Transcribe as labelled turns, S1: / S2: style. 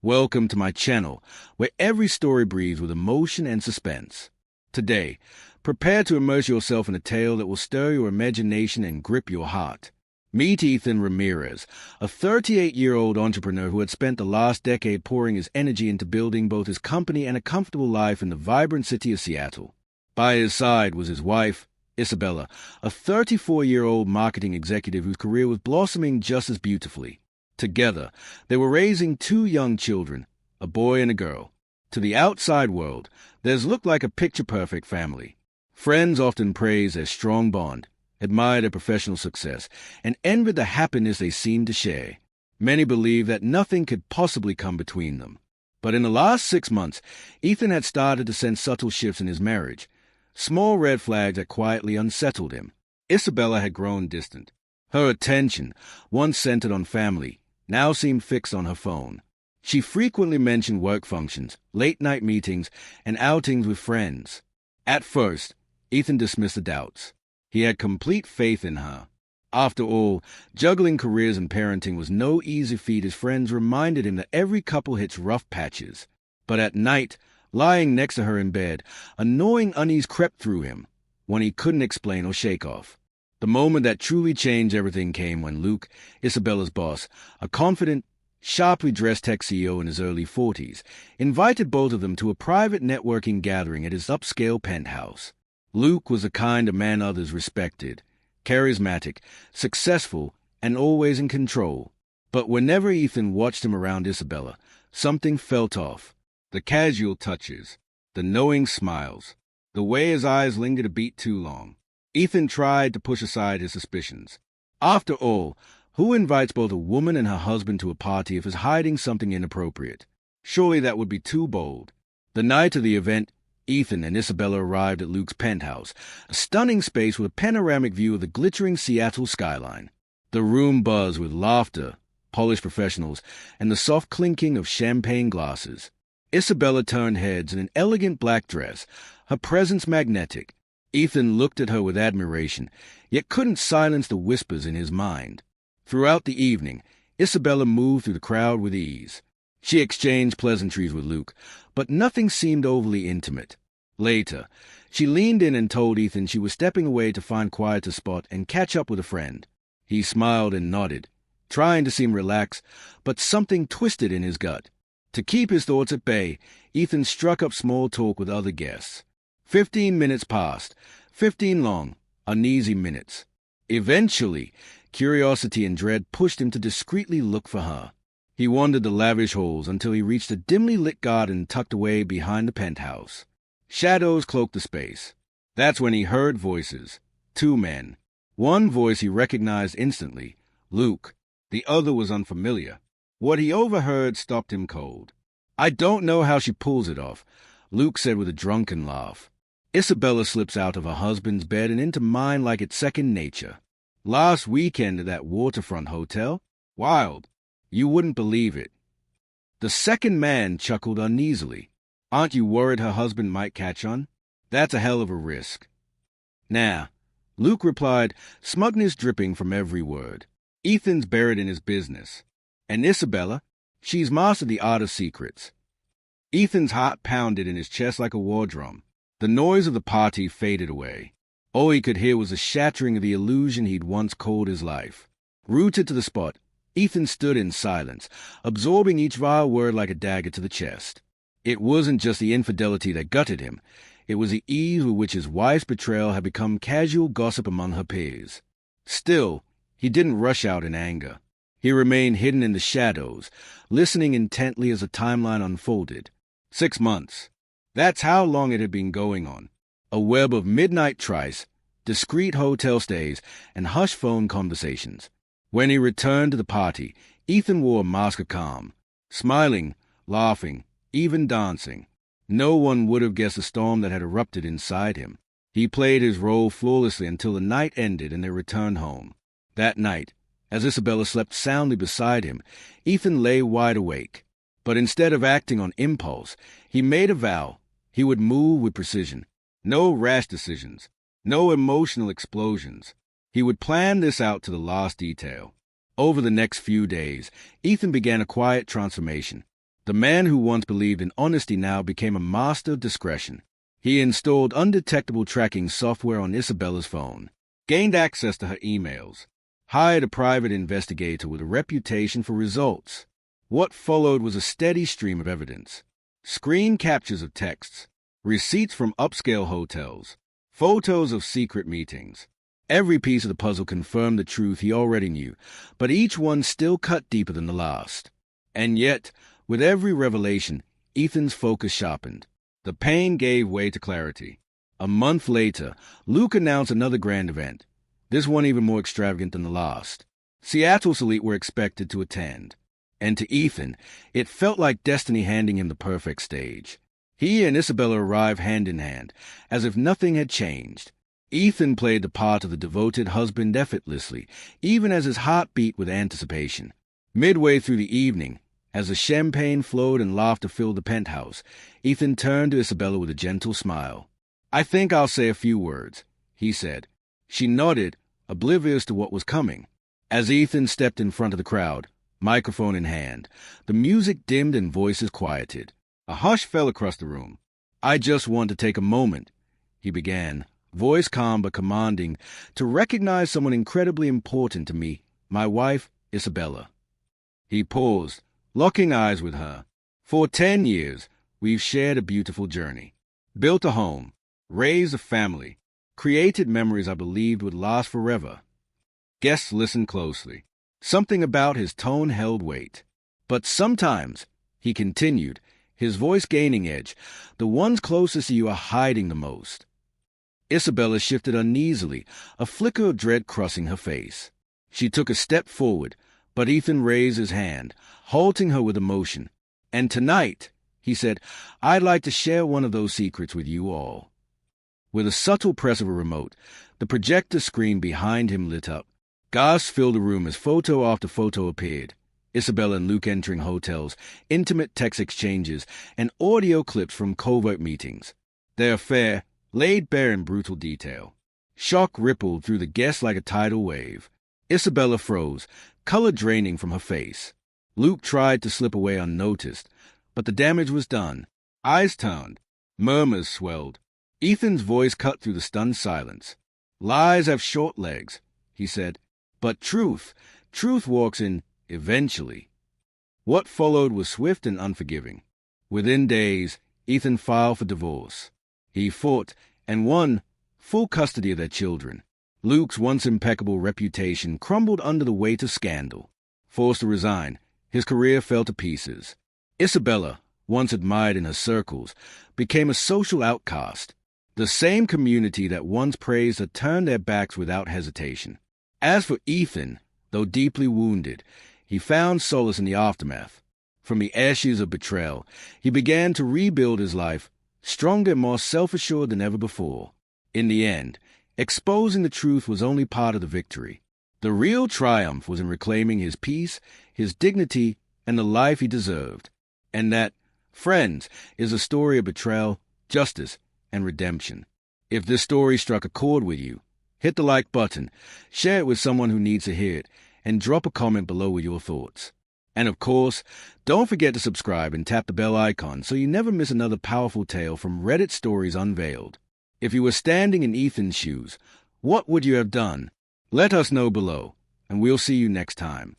S1: Welcome to my channel, where every story breathes with emotion and suspense. Today, prepare to immerse yourself in a tale that will stir your imagination and grip your heart. Meet Ethan Ramirez, a 38-year-old entrepreneur who had spent the last decade pouring his energy into building both his company and a comfortable life in the vibrant city of Seattle. By his side was his wife, Isabella, a 34-year-old marketing executive whose career was blossoming just as beautifully. Together, they were raising two young children, a boy and a girl. To the outside world, theirs looked like a picture-perfect family. Friends often praised their strong bond, admired their professional success, and envied the happiness they seemed to share. Many believed that nothing could possibly come between them. But in the last 6 months, Ethan had started to sense subtle shifts in his marriage, small red flags that quietly unsettled him. Isabella had grown distant. Her attention, once centered on family, now seemed fixed on her phone. She frequently mentioned work functions, late-night meetings, and outings with friends. At first, Ethan dismissed the doubts. He had complete faith in her. After all, juggling careers and parenting was no easy feat. His friends reminded him that every couple hits rough patches. But at night, lying next to her in bed, a gnawing unease crept through him, one he couldn't explain or shake off. The moment that truly changed everything came when Luke, Isabella's boss, a confident, sharply dressed tech CEO in his early 40s, invited both of them to a private networking gathering at his upscale penthouse. Luke was the kind of man others respected, charismatic, successful, and always in control. But whenever Ethan watched him around Isabella, something felt off. The casual touches, the knowing smiles, the way his eyes lingered a beat too long. Ethan tried to push aside his suspicions. After all, who invites both a woman and her husband to a party if is hiding something inappropriate? Surely that would be too bold. The night of the event, Ethan and Isabella arrived at Luke's penthouse, a stunning space with a panoramic view of the glittering Seattle skyline. The room buzzed with laughter, polished professionals, and the soft clinking of champagne glasses. Isabella turned heads in an elegant black dress, her presence magnetic. Ethan looked at her with admiration, yet couldn't silence the whispers in his mind. Throughout the evening, Isabella moved through the crowd with ease. She exchanged pleasantries with Luke, but nothing seemed overly intimate. Later, she leaned in and told Ethan she was stepping away to find quieter spot and catch up with a friend. He smiled and nodded, trying to seem relaxed, but something twisted in his gut. To keep his thoughts at bay, Ethan struck up small talk with other guests. 15 minutes passed, 15 long, uneasy minutes. Eventually, curiosity and dread pushed him to discreetly look for her. He wandered the lavish halls until he reached a dimly lit garden tucked away behind the penthouse. Shadows cloaked the space. That's when he heard voices. 2 men. One voice he recognized instantly, Luke. The other was unfamiliar. What he overheard stopped him cold. "I don't know how she pulls it off," Luke said with a drunken laugh. Isabella slips out of her husband's bed and into mine like it's second nature. "Last weekend at that waterfront hotel? Wild. You wouldn't believe it." The second man chuckled uneasily. "Aren't you worried her husband might catch on? That's a hell of a risk." "Nah," Luke replied, smugness dripping from every word. "Ethan's buried in his business. And Isabella, she's mastered the art of secrets." Ethan's heart pounded in his chest like a war drum. The noise of the party faded away. All he could hear was the shattering of the illusion he'd once called his life. Rooted to the spot, Ethan stood in silence, absorbing each vile word like a dagger to the chest. It wasn't just the infidelity that gutted him. It was the ease with which his wife's betrayal had become casual gossip among her peers. Still, he didn't rush out in anger. He remained hidden in the shadows, listening intently as the timeline unfolded. 6 months. That's how long it had been going on. A web of midnight trysts, discreet hotel stays, and hushed phone conversations. When he returned to the party, Ethan wore a mask of calm, smiling, laughing, even dancing. No one would have guessed the storm that had erupted inside him. He played his role flawlessly until the night ended and they returned home. That night, as Isabella slept soundly beside him, Ethan lay wide awake. But instead of acting on impulse, he made a vow. He would move with precision. No rash decisions. No emotional explosions. He would plan this out to the last detail. Over the next few days, Ethan began a quiet transformation. The man who once believed in honesty now became a master of discretion. He installed undetectable tracking software on Isabella's phone, gained access to her emails, hired a private investigator with a reputation for results. What followed was a steady stream of evidence. Screen captures of texts, receipts from upscale hotels, photos of secret meetings. Every piece of the puzzle confirmed the truth he already knew, but each one still cut deeper than the last. And yet, with every revelation, Ethan's focus sharpened. The pain gave way to clarity. A month later, Luke announced another grand event, this one even more extravagant than the last. Seattle's elite were expected to attend. And to Ethan, it felt like destiny handing him the perfect stage. He and Isabella arrived hand in hand, as if nothing had changed. Ethan played the part of the devoted husband effortlessly, even as his heart beat with anticipation. Midway through the evening, as the champagne flowed and laughter filled the penthouse, Ethan turned to Isabella with a gentle smile. "I think I'll say a few words," he said. She nodded, oblivious to what was coming. As Ethan stepped in front of the crowd, microphone in hand, the music dimmed and voices quieted. A hush fell across the room. "I just want to take a moment," he began, voice calm but commanding, "to recognize someone incredibly important to me, my wife, Isabella." He paused, locking eyes with her. "For 10 years, we've shared a beautiful journey. Built a home, raised a family, created memories I believed would last forever." Guests listened closely. Something about his tone held weight. "But sometimes," he continued, his voice gaining edge, "the ones closest to you are hiding the most." Isabella shifted uneasily, a flicker of dread crossing her face. She took a step forward, but Ethan raised his hand, halting her with emotion. "And tonight," he said, "I'd like to share one of those secrets with you all." With a subtle press of a remote, the projector screen behind him lit up. Gasps filled the room as photo after photo appeared. Isabella and Luke entering hotels, intimate text exchanges, and audio clips from covert meetings. Their affair laid bare in brutal detail. Shock rippled through the guests like a tidal wave. Isabella froze, color draining from her face. Luke tried to slip away unnoticed, but the damage was done. Eyes turned. Murmurs swelled. Ethan's voice cut through the stunned silence. "Lies have short legs," he said, "but truth walks in eventually." What followed was swift and unforgiving. Within days, Ethan filed for divorce. He fought and won full custody of their children. Luke's once impeccable reputation crumbled under the weight of scandal. Forced to resign, his career fell to pieces. Isabella, once admired in her circles, became a social outcast. The same community that once praised her turned their backs without hesitation. As for Ethan, though deeply wounded, he found solace in the aftermath. From the ashes of betrayal, he began to rebuild his life, stronger and more self-assured than ever before. In the end, exposing the truth was only part of the victory. The real triumph was in reclaiming his peace, his dignity, and the life he deserved. And that, friends, is a story of betrayal, justice, and redemption. If this story struck a chord with you, hit the like button, share it with someone who needs to hear it, and drop a comment below with your thoughts. And of course, don't forget to subscribe and tap the bell icon so you never miss another powerful tale from Reddit Stories Unveiled. If you were standing in Ethan's shoes, what would you have done? Let us know below, and we'll see you next time.